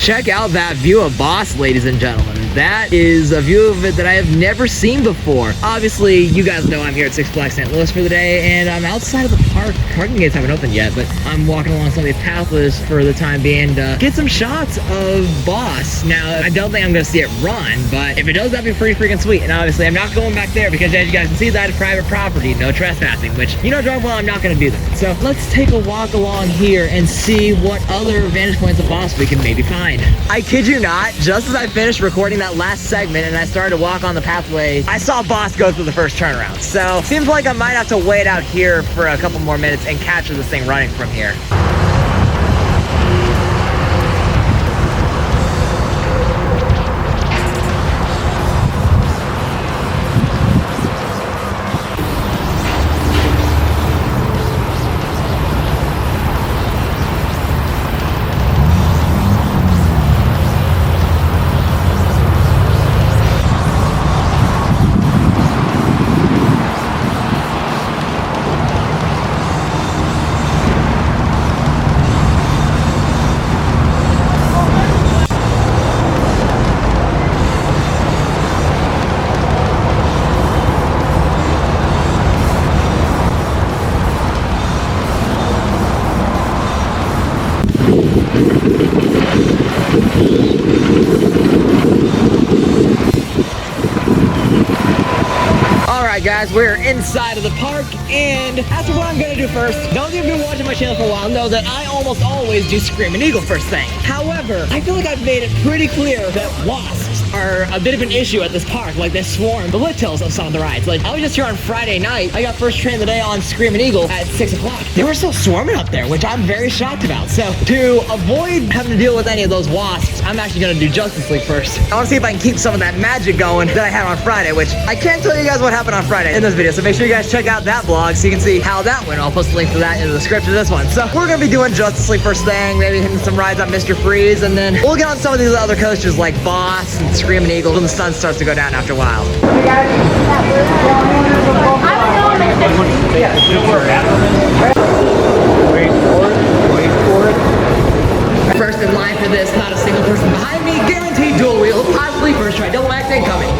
Check out that view of Boss, ladies and gentlemen. That is a view of it that I have never seen before. Obviously, you guys know I'm here at Six Flags St. Louis for the day, and I'm outside of the park. Parking gates haven't opened yet, but I'm walking along some of these pathways for the time being to get some shots of Boss. Now, I don't think I'm gonna see it run, but if it does, that'd be pretty freaking sweet. And obviously, I'm not going back there because, as you guys can see, that is private property, no trespassing, which, you know darn well I'm not gonna do that. So let's take a walk along here and see what other vantage points of Boss we can maybe find. I kid you not, just as I finished recording that last segment and I started to walk on the pathway, I saw Boss go through the first turnaround. So seems like I might have to wait out here for a couple more minutes and capture this thing running from here. Alright guys, we're inside of the park, and as for what I'm gonna do first, those of you who've been watching my channel for a while know that I almost always do Screaming Eagle first thing. However, I feel like I've made it pretty clear that wasps are a bit of an issue at this park. Like, they swarm the littletails of some of the rides. Like, I was just here on Friday night. I got first train of the day on Screaming Eagle at 6 o'clock. They were still swarming up there, which I'm very shocked about. So, to avoid having to deal with any of those wasps, I'm actually gonna do Justice League first. I wanna see if I can keep some of that magic going that I had on Friday, which I can't tell you guys what happened on Friday in this video. So make sure you guys check out that vlog so you can see how that went. I'll post a link to that in the description of this one. So we're gonna be doing Justice League first thing, maybe hitting some rides on Mr. Freeze, and then we'll get on some of these other coasters like Boss and Screaming Eagle when the sun starts to go down after a while. First in line for this, not a single person behind me, guaranteed dual wheel, possibly first try, double max incoming.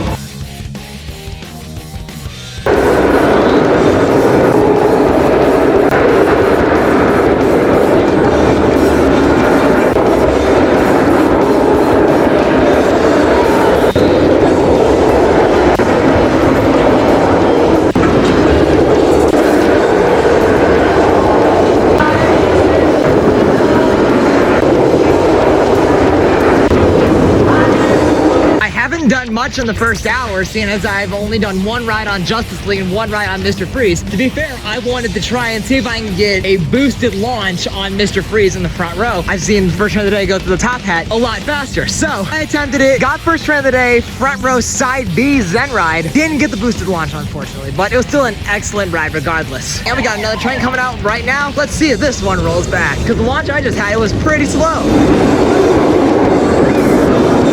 Done much in the first hour, seeing as I've only done one ride on Justice League and one ride on Mr. Freeze. To be fair, I wanted to try and see if I can get a boosted launch on Mr. Freeze in the front row. I've seen first train of the day go through the top hat a lot faster. So I attempted it, got first train of the day, front row side B Zen ride. Didn't get the boosted launch, unfortunately, but it was still an excellent ride regardless. And we got another train coming out right now. Let's see if this one rolls back, because the launch I just had, it was pretty slow.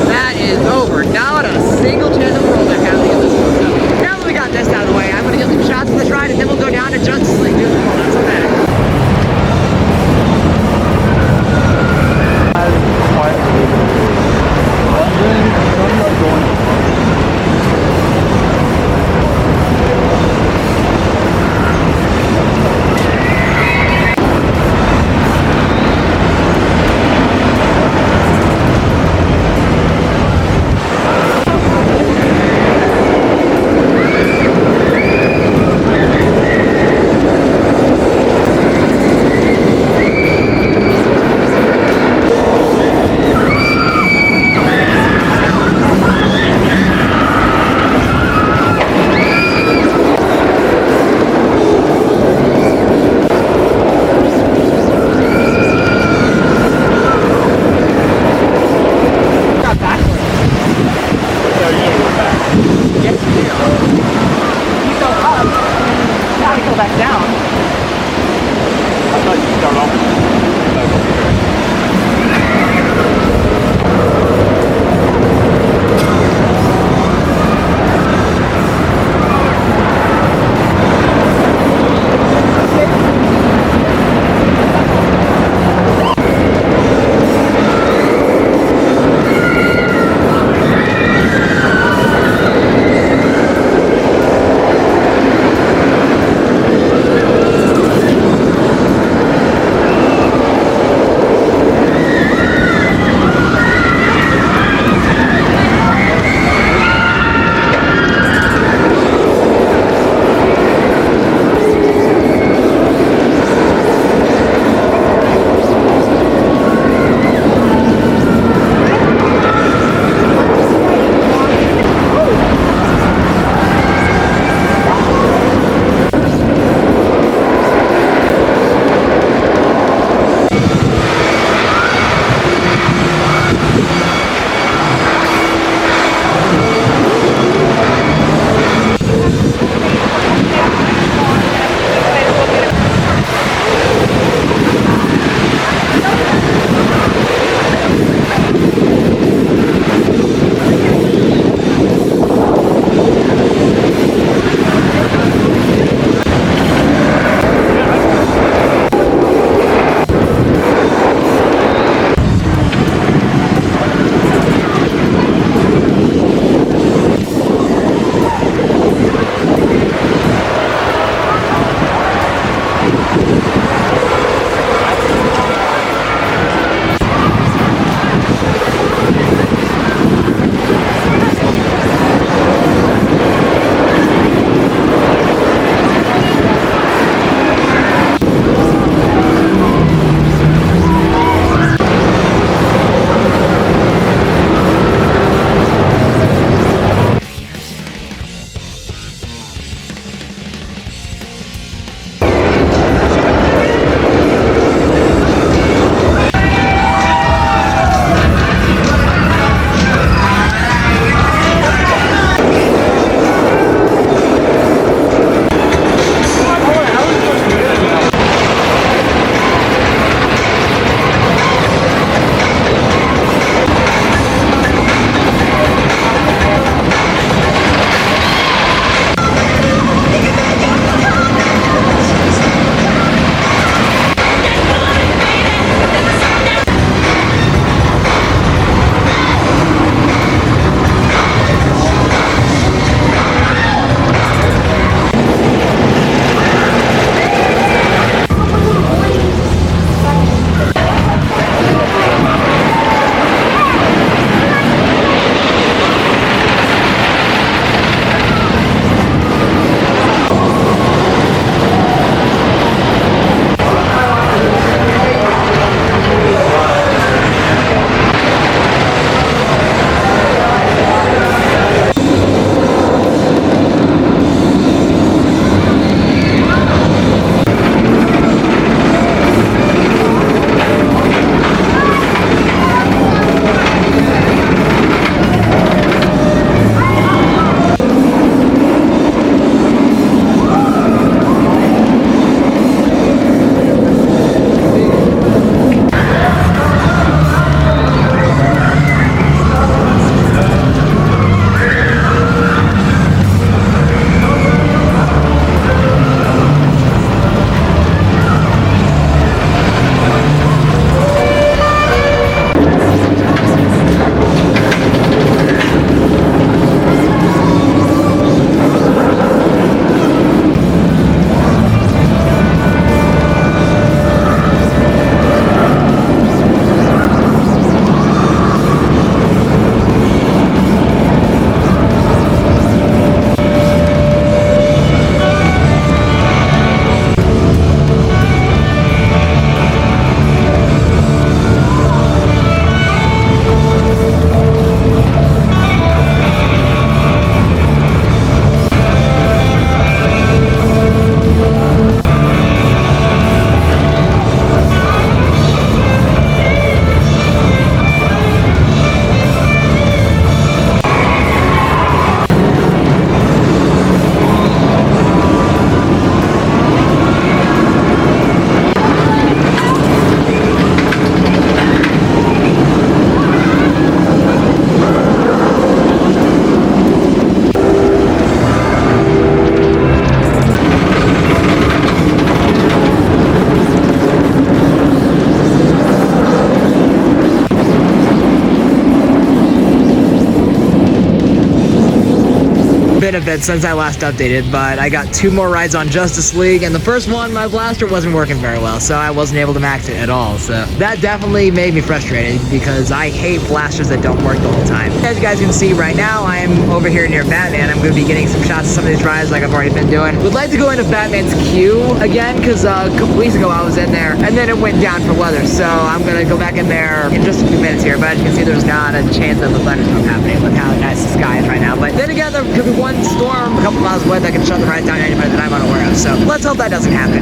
That is over. Not a single chance in the world I'm having in this one. So now that we got this out of the way, I'm going to get some shots of this ride, and then we'll go down to Justice League. Not so bad. been a bit since I last updated, but I got 2 more rides on Justice League, and the first one, my blaster wasn't working very well, so I wasn't able to max it at all. So that definitely made me frustrated because I hate blasters that don't work the whole time. As you guys can see right now, I am over here near Batman. I'm going to be getting some shots of some of these rides like I've already been doing. Would like to go into Batman's queue again because a couple weeks ago I was in there and then it went down for weather. So I'm going to go back in there in just a few minutes here. But as you can see, there's not a chance of a thunderstorm happening. Look how nice the sky is right now. But then again, there could be one storm a couple miles away that can shut the rides down any minute that I'm unaware of. So let's hope that doesn't happen.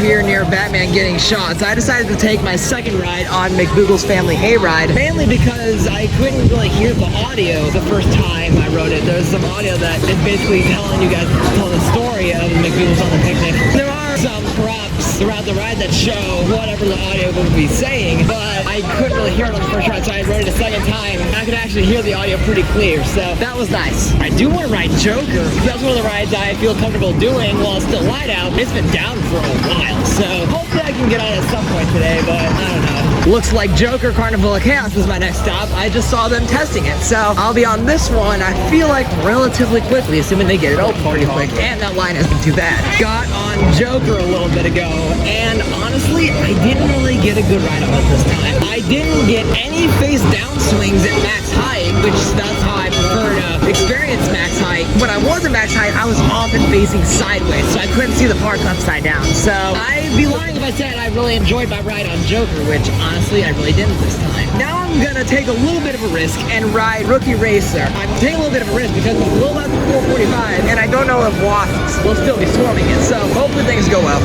here near Batman getting shot, so I decided to take my second ride on McDougal's Family Hayride, mainly because I couldn't really hear the audio the first time I rode it. There's some audio that is basically telling you guys the story of McDougal's on the Picnic. There are some props throughout the ride that show whatever the audio will be saying, but I couldn't really hear it on the first ride, so I rode it a second time. I could actually hear the audio pretty clear, so that was nice. I do want to ride Joker. That's one of the rides I feel comfortable doing while it's still light out. It's been down for a while, so hopefully I can get on it at some point today, but I don't know. Looks like Joker Carnival of Chaos is my next stop. I just saw them testing it, so I'll be on this one, I feel like, relatively quickly, assuming they get it open pretty quick, and that line isn't too bad. Got on Joker a little bit ago, and honestly, I didn't really get a good ride on it this time. I didn't get any face down swings at max height, which that's how I prefer to experience max height. When I was at max height, I was often facing sideways, so I couldn't see the park upside down. So I'd be lying if I said I really enjoyed my ride on Joker, which honestly I really didn't this time. Now I'm gonna take a little bit of a risk and ride Rookie Racer. I'm taking a little bit of a risk because it's a little less than 445, and I don't know if wasps will still be swarming it, so hopefully things go well.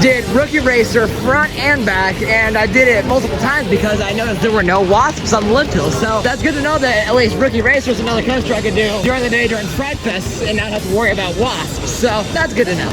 Did Rookie Racer front and back, and I did it multiple times because I noticed there were no wasps on the lift hill. So that's good to know that at least Rookie Racer is another coaster I could do during the day during Fright Fest and not have to worry about wasps. So that's good to know.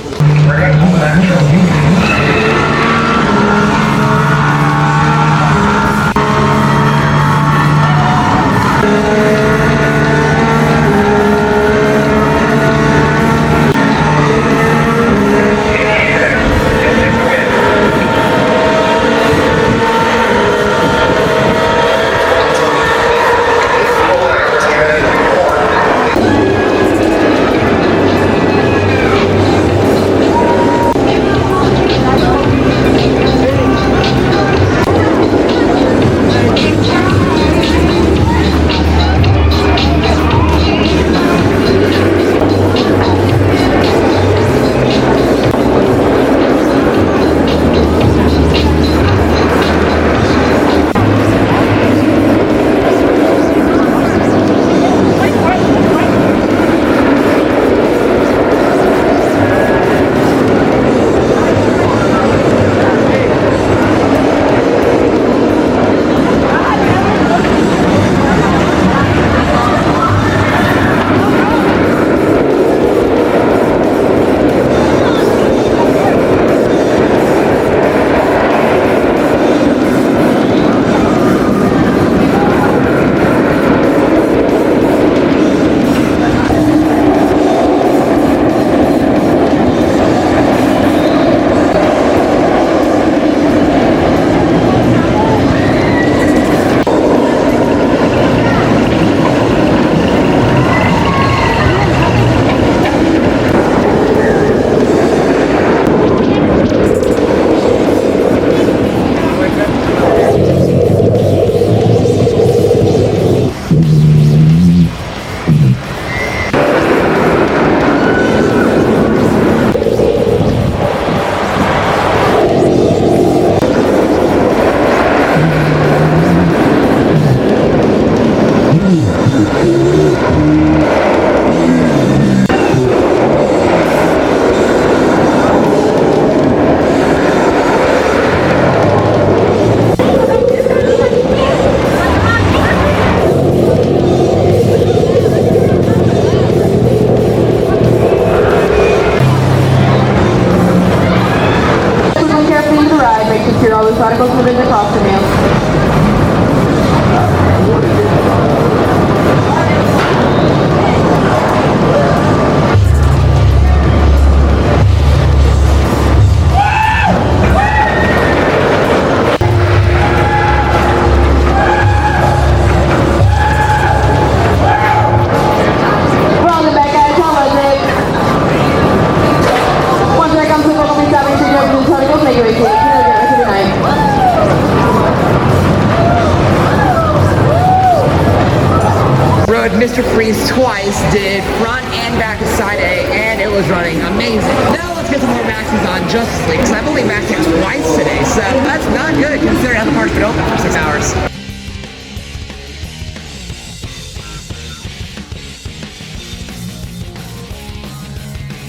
Mr. Freeze twice, did front and back to side A, and it was running amazing. Now let's get some more maxes on Justice League, because I've only maxed it twice today, so that's not good considering how the park's been open for 6 hours.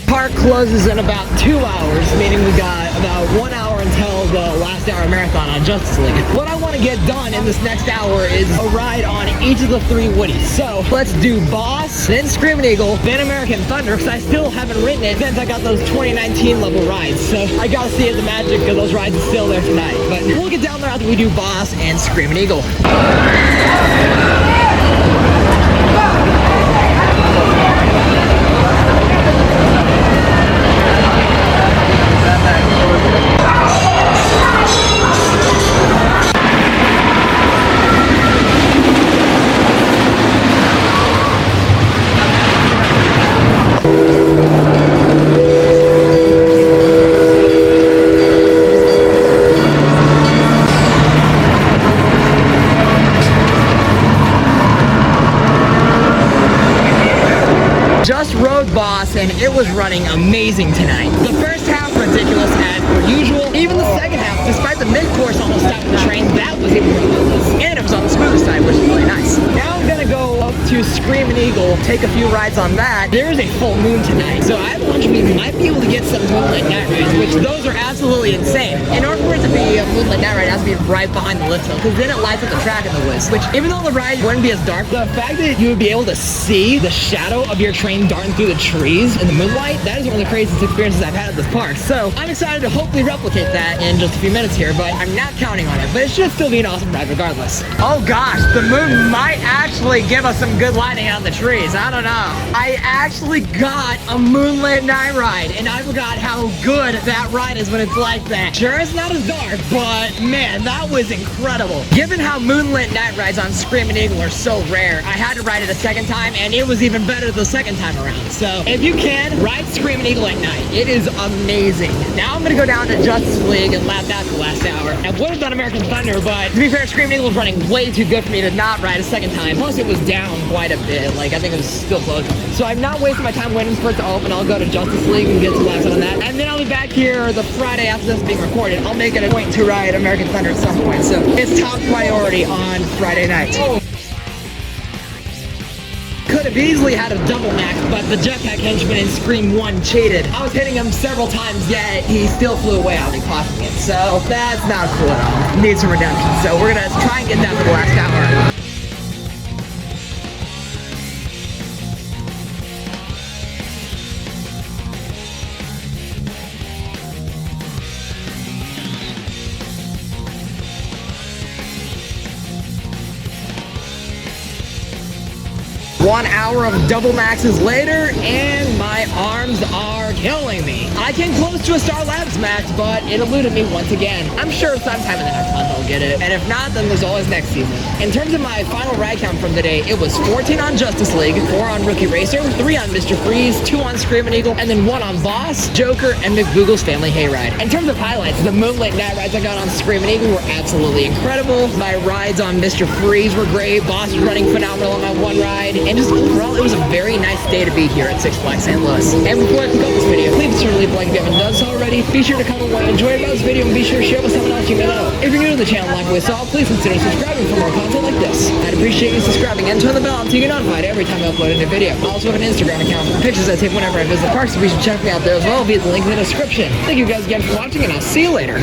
Park closes in about 2 hours, meaning we got about 1 hour until the last hour marathon on Justice League. What I want to get done in this next hour is a ride on each of the 3 Woodies. So let's do Boss, then Screaming Eagle, then American Thunder, because I still haven't ridden it since I got those 2019 level rides. So I gotta see if the magic of those rides is still there tonight. But we'll get down there after we do Boss and Screaming Eagle. Just rode Boss and it was running amazing tonight. The first half ridiculous as per usual. Even the second half, despite the mid-course almost stopping the train, that was even ridiculous. And it was on the smoother side, which is really nice. Now I'm gonna go up to Screaming Eagle, take a few rides on that. There is a full moon tonight, so I have a hunch we might be able to get some moonlight night rides, which those are absolutely insane. In order for it to be a moonlight night ride, it has to be right behind the lift hill, because then it lights up the track in the woods, which even though the ride wouldn't be as dark, the fact that you would be able to see the shadow of your train darting through the trees in the moonlight, that is one of the craziest experiences I've had at this park. So I'm excited to hopefully replicate that in just a few minutes here, but I'm not counting on it. But it should still be an awesome ride regardless. Oh gosh, the moon might actually give us some good lighting on the trees. I don't know. I actually got a moonlit night ride, and I forgot how good that ride is when it's like that. Sure, it's not as dark, but man, that was incredible. Given how moonlit night rides on Screaming Eagle are so rare, I had to ride it a second time, and it was even better the second time around. So if you can, ride Screaming Eagle at night. It is amazing. Now I'm gonna go down to Justice League and lap that the last hour. I would have done American Thunder, but to be fair, Screaming Eagle was running way too good for me to not ride a second time. Plus it was down quite a bit. Like I think it was still closed. So I'm not wasting my time waiting for it to open. I'll go to Justice League and get some laps on that. And then I'll be back here the Friday after this being recorded. I'll make it a point to ride American Thunder at some point. So it's top priority on Friday night. Could have easily had a double max, but the jetpack henchman in Scream 1 cheated. I was hitting him several times, yet he still flew away on me, costing it. So that's not cool at all. Needs some redemption. So we're gonna try and get that for the last hour. 1 hour of double maxes later, and my arms are killing me. I came close to a Star Labs max, but it eluded me once again. I'm sure sometime in the next month I'll get it, and if not, then there's always next season. In terms of my final ride count from the day, it was 14 on Justice League, 4 on Rookie Racer, 3 on Mr. Freeze, 2 on Screaming Eagle, and then 1 on Boss, Joker, and McBoogle's Family Hayride. In terms of highlights, the moonlit night rides I got on Screaming Eagle were absolutely incredible. My rides on Mr. Freeze were great. Boss was running phenomenal on my one ride, and just overall, it was a very nice day to be here at Six Flags St. Louis. And before I pick up this video, please be sure to leave a like if you haven't done so already. Be sure to comment what you enjoyed about this video, and be sure to share with someone else you may know. If you're new to the channel like we saw, please consider subscribing for more content like this. I'd appreciate you subscribing and turn the bell on so you get notified every time I upload a new video. I also have an Instagram account for pictures I take whenever I visit parks, so be sure to check me out there as well via the link in the description. Thank you guys again for watching, and I'll see you later.